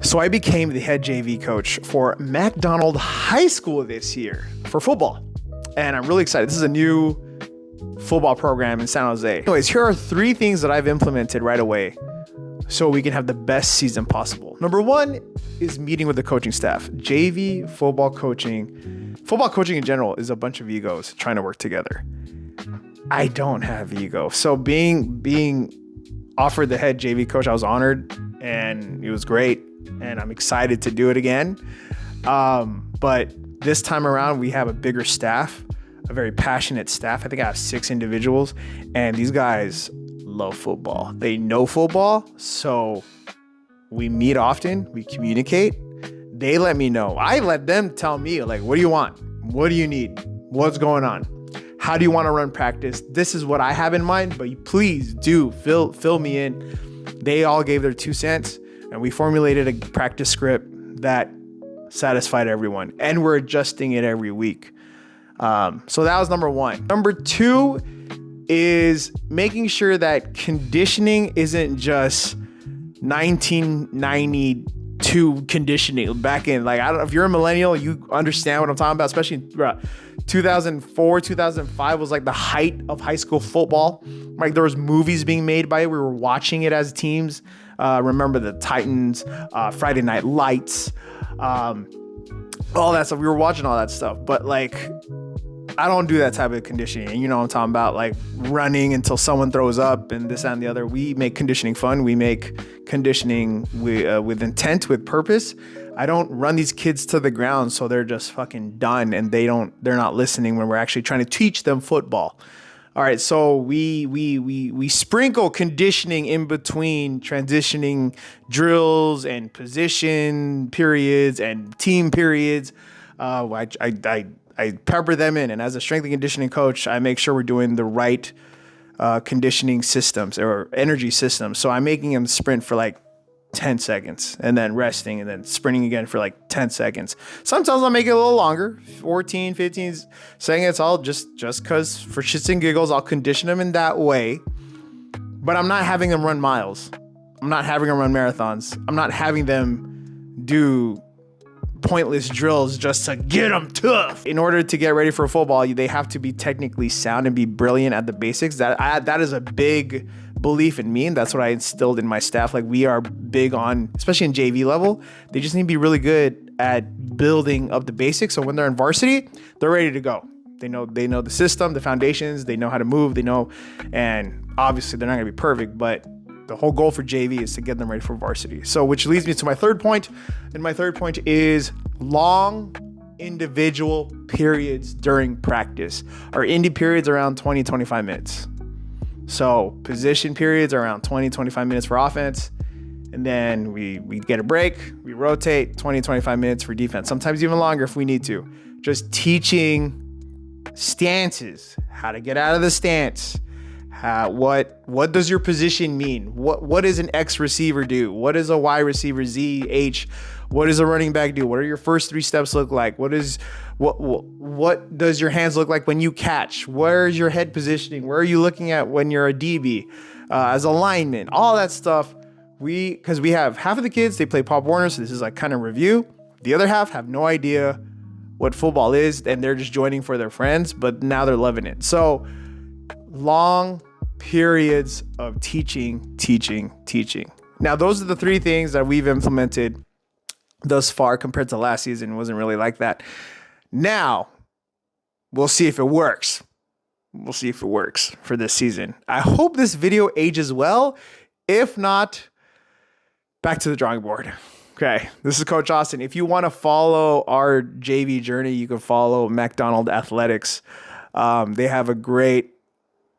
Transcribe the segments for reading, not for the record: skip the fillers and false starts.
So I became the head JV coach for McDonald High School this year for football. And I'm really excited. This is a new football program in San Jose. Anyways, here are 3 things that I've implemented right away so we can have the best season possible. Number 1 is meeting with the coaching staff. JV football coaching in general is a bunch of egos trying to work together. I don't have ego. So being offered the head JV coach, I was honored and it was great. And I'm excited to do it again. But this time around, we have a bigger staff, a very passionate staff. I think I have 6 individuals, and these guys love football. They know football, so we meet often, we communicate. They let me know. I let them tell me, like, what do you want? What do you need? What's going on? How do you want to run practice? This is what I have in mind, but you please do fill me in. They all gave their 2 cents. And we formulated a practice script that satisfied everyone. And we're adjusting it every week. So that was number 1. Number 2 is making sure that conditioning isn't just 1992 conditioning back in. Like, I don't know if you're a millennial, you understand what I'm talking about, especially 2004, 2005 was like the height of high school football. Like, there was movies being made by it. We were watching it as teams. Remember the Titans, Friday Night Lights, all that stuff. We were watching all that stuff, but like, I don't do that type of conditioning. And you know what I'm talking about, like running until someone throws up and this, that, and the other. We make conditioning fun. We make conditioning with intent, with purpose. I don't run these kids to the ground so they're just fucking done and they're not listening when we're actually trying to teach them football. All right, so we sprinkle conditioning in between transitioning drills and position periods and team periods. I pepper them in, and as a strength and conditioning coach, I make sure we're doing the right conditioning systems or energy systems. So I'm making them sprint for like 10 seconds and then resting and then sprinting again for like 10 seconds. Sometimes I'll make it a little longer, 14, 15 seconds. I'll just cause for shits and giggles, I'll condition them in that way, but I'm not having them run miles. I'm not having them run marathons. I'm not having them do pointless drills just to get them tough. In order to get ready for football, they have to be technically sound and be brilliant at the basics. That is a big belief in me, and that's what I instilled in my staff. Like, we are big on, especially in JV level, they just need to be really good at building up the basics. So when they're in varsity, they're ready to go. They know the system, the foundations, they know how to move, and obviously they're not gonna be perfect, but the whole goal for JV is to get them ready for varsity. So, which leads me to my 3rd point, and my 3rd point is long individual periods during practice. Our Indy periods are around 20, 25 minutes. So position periods are around 20, 25 minutes for offense. And then we get a break, we rotate 20, 25 minutes for defense. Sometimes even longer if we need to. Just teaching stances, how to get out of the stance. What does your position mean? What does an X receiver do? What does a Y receiver, Z, H? What does a running back do? What are your first 3 steps look like? What does your hands look like when you catch? Where's your head positioning? Where are you looking at when you're a DB? As a lineman, all that stuff. Because we have half of the kids, they play Pop Warner, so this is like kind of review. The other half have no idea what football is, and they're just joining for their friends, but now they're loving it. So long periods of teaching. Now, those are the 3 things that we've implemented thus far compared to last season. It wasn't really like that. Now, we'll see if it works. We'll see if it works for this season. I hope this video ages well. If not, back to the drawing board. Okay, this is Coach Austin. If you want to follow our JV journey, you can follow McDonald Athletics. They have a great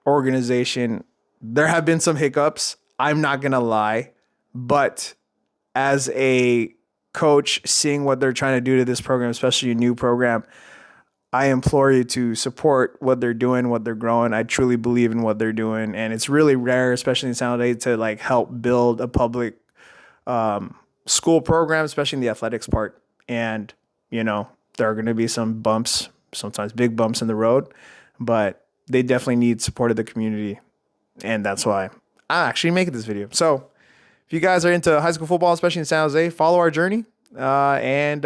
organization. There have been some hiccups, I'm not going to lie, but as a coach, seeing what they're trying to do to this program, especially a new program, I implore you to support what they're doing, what they're growing. I truly believe in what they're doing. And it's really rare, especially in San Jose, to like help build a public school program, especially in the athletics part. And, you know, there are going to be some bumps, sometimes big bumps in the road, but they definitely need support of the community. And that's why I'm actually making this video. So if you guys are into high school football, especially in San Jose, follow our journey. And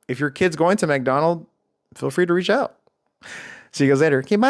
if your kid's going to McDonald, feel free to reach out. See you guys later. Okay, bye.